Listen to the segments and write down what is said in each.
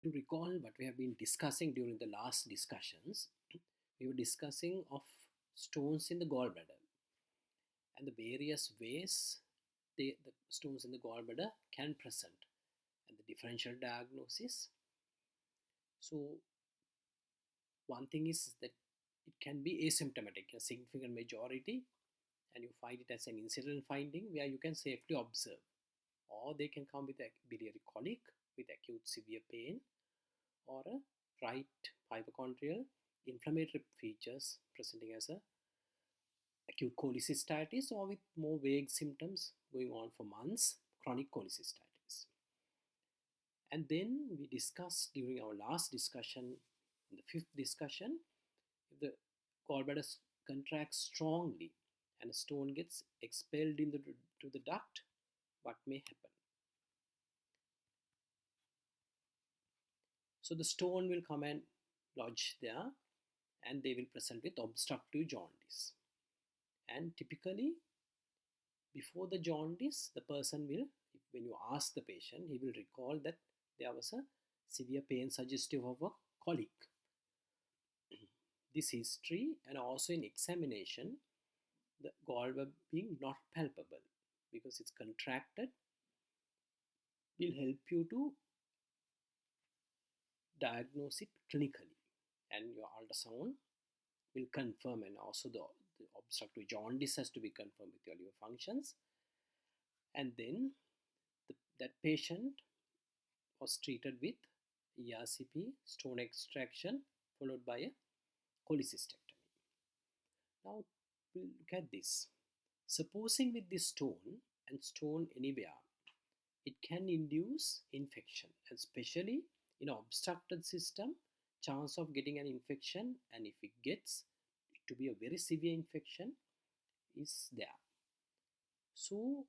You recall what we have been discussing during the last discussions. We were discussing of stones in the gallbladder and the various ways the stones in the gallbladder can present and the differential diagnosis. So one thing is that it can be asymptomatic, a significant majority, and you find it as an incident finding where you can safely observe, or they can come with a biliary colic with acute severe pain, or a right hypochondrial inflammatory features presenting as a acute cholecystitis, or with more vague symptoms going on for months, chronic cholecystitis. And then we discussed during our last discussion, in the fifth discussion, if the gallbladder contracts strongly and a stone gets expelled to the duct, what may happen? So the stone will come and lodge there, and they will present with obstructive jaundice. And typically, before the jaundice, the person will, when you ask the patient, he will recall that there was a severe pain suggestive of a colic. This history and also in examination, the gallbladder being not palpable because it's contracted will help you to diagnose it clinically, and your ultrasound will confirm, and also the obstructive jaundice has to be confirmed with your liver functions. And then that patient was treated with ERCP, stone extraction, followed by a cholecystectomy. Now we'll look at this. Supposing with this stone and stone anywhere, it can induce infection, especially in an obstructed system, chance of getting an infection, and if it gets to be a very severe infection, is there. So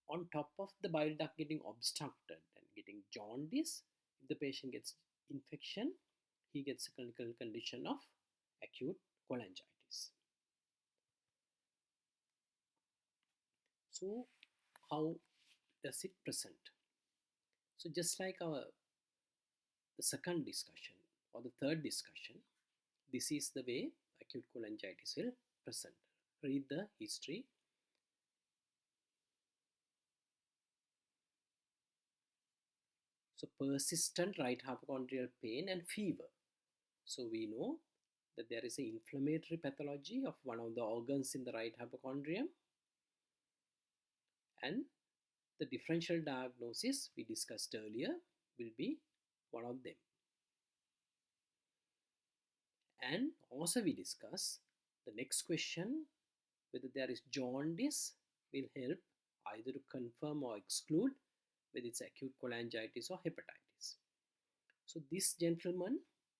on top of the bile duct getting obstructed and getting jaundice, if the patient gets infection, he gets a clinical condition of acute cholangitis. So how does it present? So just like the second discussion or the third discussion, this is the way acute cholangitis will present. Read the history. So persistent right hypochondrial pain and fever. So we know that there is an inflammatory pathology of one of the organs in the right hypochondrium, and the differential diagnosis we discussed earlier will be one of them. And also we discuss the next question, whether there is jaundice will help either to confirm or exclude whether it's acute cholangitis or hepatitis. So this gentleman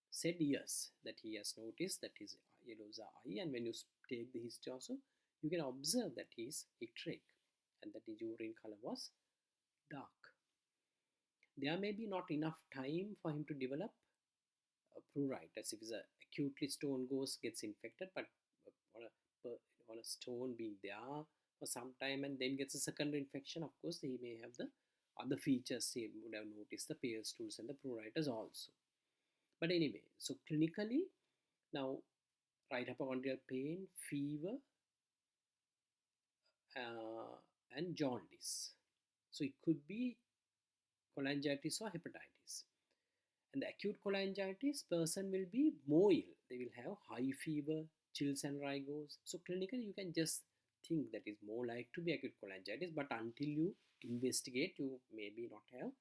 said yes, that he has noticed that his yellows are eye, and when you take the history also, you can observe that he is icteric and that his urine color was dark. There may be not enough time for him to develop a pruritus if it's a acutely stone gets infected, but on a stone being there for some time and then gets a secondary infection, of course he may have the other features. He would have noticed the pale stools and the pruritus also. But anyway, so clinically, now right hypochondrial pain, fever, and jaundice. So it could be cholangitis or hepatitis. And the acute cholangitis person will be more ill. They will have high fever, chills and rigors. So clinically you can just think that is more like to be acute cholangitis, but until you investigate, you maybe not have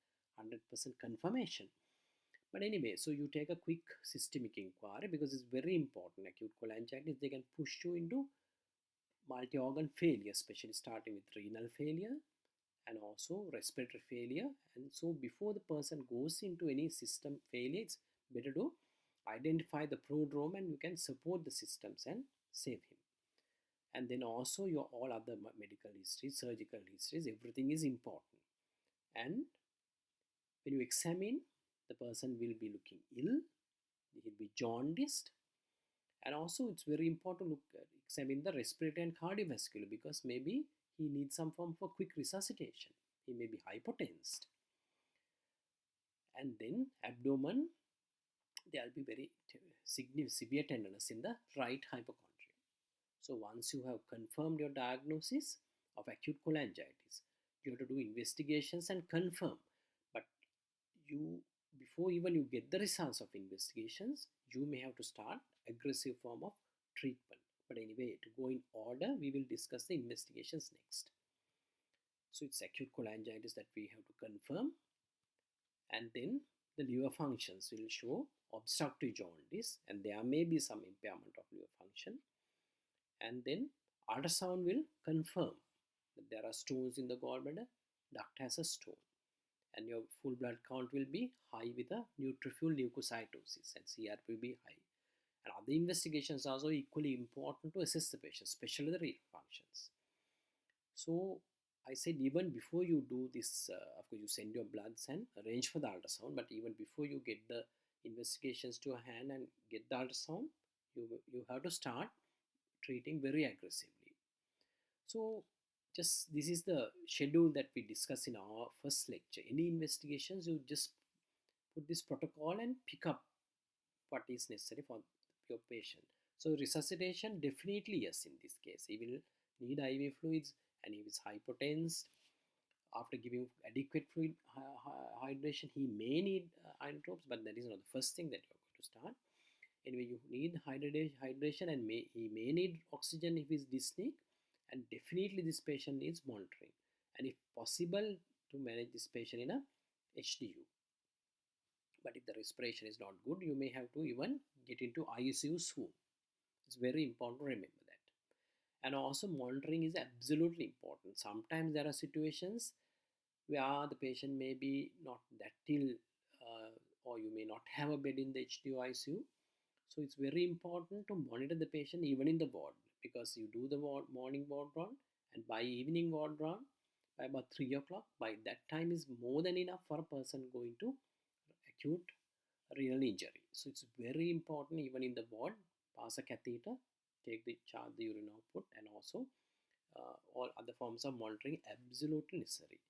100% confirmation. But anyway, so you take a quick systemic inquiry because it's very important. Acute cholangitis, they can push you into multi-organ failure, especially starting with renal failure and also respiratory failure. And so before the person goes into any system failure, it's better to identify the prodrome and you can support the systems and save him. And then also your all other medical histories, surgical histories, everything is important. And when you examine, the person will be looking ill, he will be jaundiced, and also it's very important to look at, examine the respiratory and cardiovascular, because maybe he needs some form of quick resuscitation. He may be hypotensed. And then abdomen, there will be very severe tenderness in the right hypochondria. So once you have confirmed your diagnosis of acute cholangitis, you have to do investigations and confirm. But you, before even you get the results of investigations, you may have to start aggressive form of treatment. But anyway, to go in order, we will discuss the investigations next. So it's acute cholangitis that we have to confirm, and then the liver functions will show obstructive jaundice, and there may be some impairment of liver function. And then ultrasound will confirm that there are stones in the gallbladder, duct has a stone, and your full blood count will be high with a neutrophil leukocytosis, and CRP will be high. And other investigations are also equally important to assess the patient, especially the renal functions. So I said even before you do this, of course you send your bloods and arrange for the ultrasound, but even before you get the investigations to a hand and get the ultrasound, you have to start treating very aggressively. So just this is the schedule that we discussed in our first lecture. Any investigations, you just put this protocol and pick up what is necessary for your patient. So resuscitation, definitely yes. In this case, he will need IV fluids, and if he is hypotensed, after giving adequate fluid hydration, he may need iron drops, but that is not the first thing that you are going to start. Anyway, you need hydration, and he may need oxygen if he is dyspneic, and definitely this patient needs monitoring, and if possible to manage this patient in a HDU. But if the respiration is not good, you may have to even get into ICU soon. It's very important to remember that. And also monitoring is absolutely important. Sometimes there are situations where the patient may be not that ill, or you may not have a bed in the HDU ICU. So it's very important to monitor the patient even in the ward, because you do the morning ward round, and by evening ward round, by about 3 o'clock, by that time is more than enough for a person going to acute renal injury. So it's very important even in the ward, pass a catheter, charge the urine output, and also all other forms of monitoring absolutely necessary.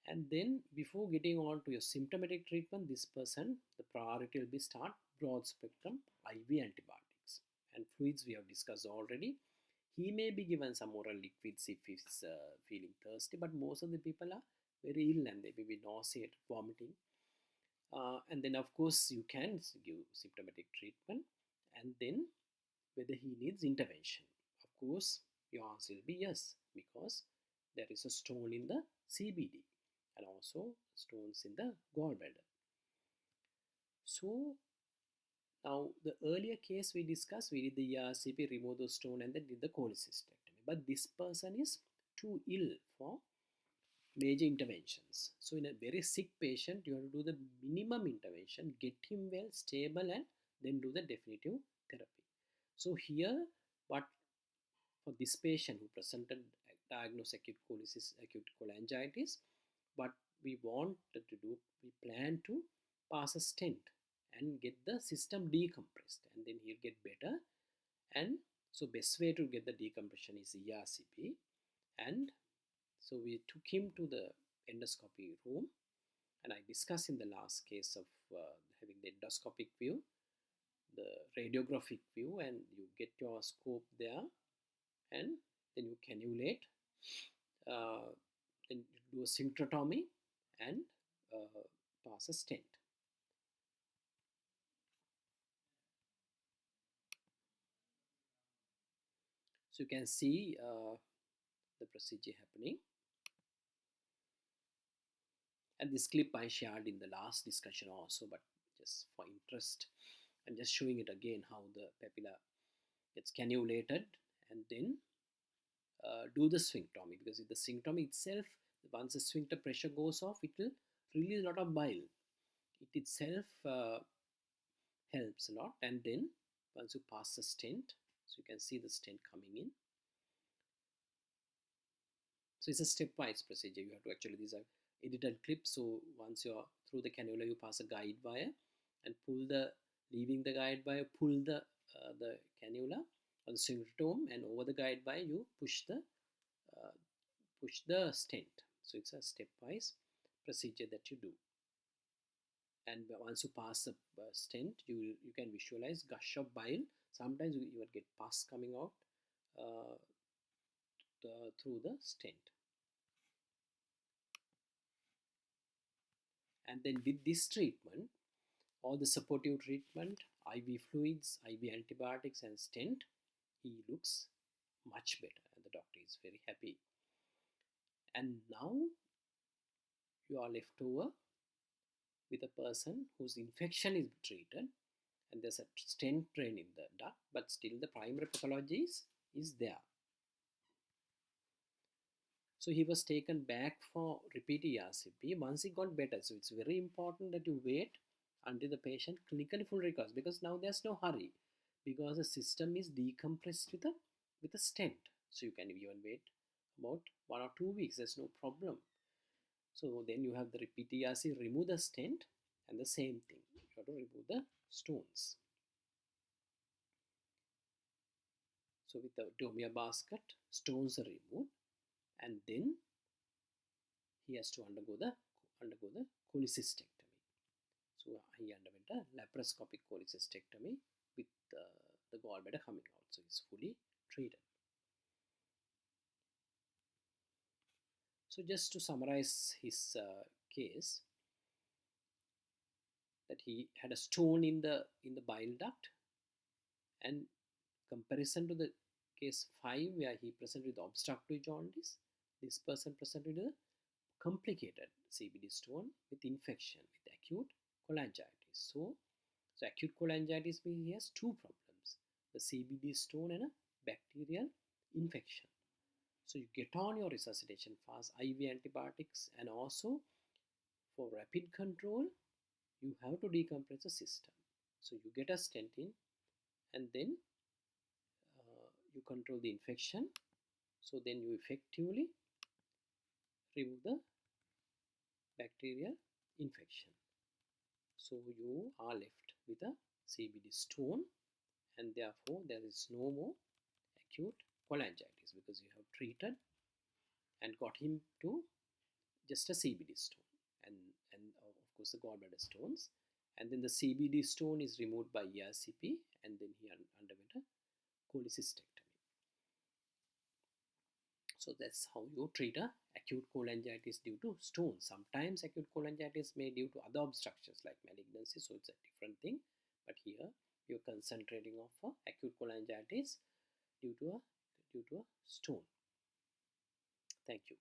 And then before getting on to your symptomatic treatment, this person, the priority will be start broad spectrum IV antibiotics. And fluids we have discussed already. He may be given some oral liquids if he's feeling thirsty, but most of the people are very ill and they may be nauseated, vomiting. And then of course you can give symptomatic treatment, and then whether he needs intervention. Of course, your answer will be yes, because there is a stone in the CBD and also stones in the gallbladder. So now the earlier case we discussed, we did the ERCP, remove the stone, and then did the cholecystectomy. But this person is too ill for major interventions. So in a very sick patient, you have to do the minimum intervention, get him well, stable, and then do the definitive therapy. So here, what for this patient who presented diagnosed acute cholangitis, what we want to do, we plan to pass a stent and get the system decompressed, and then he'll get better. And so best way to get the decompression is ERCP. And so we took him to the endoscopy room, and I discussed in the last case of having the endoscopic view, the radiographic view, and you get your scope there, and then you cannulate, then you do a synchrotome and pass a stent. So you can see the procedure happening. And this clip I shared in the last discussion also, but just for interest, I'm just showing it again how the papilla gets cannulated, and then do the sphinctomy, because the sphinctomy itself, once the sphincter pressure goes off, it will release a lot of bile. It itself helps a lot. And then once you pass the stent, so you can see the stent coming in. So it's a stepwise procedure. You have to actually, these are edited clips. So once you're through the cannula, you pass a guide wire and pull the, leaving the guide wire, pull the cannula or the sphinctome, and over the guide wire you push the stent. So it's a stepwise procedure that you do. And once you pass the stent, you can visualize gush of bile. Sometimes you even get pus coming out uh, through the stent. And then with this treatment, all the supportive treatment, IV fluids, IV antibiotics and stent, he looks much better and the doctor is very happy. And now you are left over with a person whose infection is treated and there's a stent drain in the duct, but still the primary pathology is there. So he was taken back for repeat ERCP once he got better. So it's very important that you wait until the patient clinically full recovers, because now there's no hurry, because the system is decompressed with a stent. So you can even wait about 1 or 2 weeks. There's no problem. So then you have the repeat ERC, remove the stent, and the same thing. You have to remove the stones. So with the Domia basket, stones are removed, and then he has to undergo the cholecystectomy. So he underwent a laparoscopic cholecystectomy with the gallbladder coming out. So he's fully treated. So just to summarize his case, that he had a stone in the bile duct, and comparison to the case 5 where he presented with obstructive jaundice, this person presented with a complicated CBD stone with infection with acute cholangitis. So acute cholangitis means he has two problems, the CBD stone and a bacterial infection. So you get on your resuscitation fast, IV antibiotics, and also for rapid control, you have to decompress the system. So you get a stent in, and then you control the infection. So then you effectively remove the bacterial infection. So you are left with a CBD stone, and therefore there is no more acute cholangitis, because you have treated and got him to just a CBD stone, and of course the gallbladder stones, and then the CBD stone is removed by ERCP, and then he underwent a cholecystectomy. So that's how you treat a acute cholangitis due to stones. Sometimes acute cholangitis may due to other obstructions like malignancy, so it's a different thing. But here you're concentrating on acute cholangitis due to a stone. Thank you.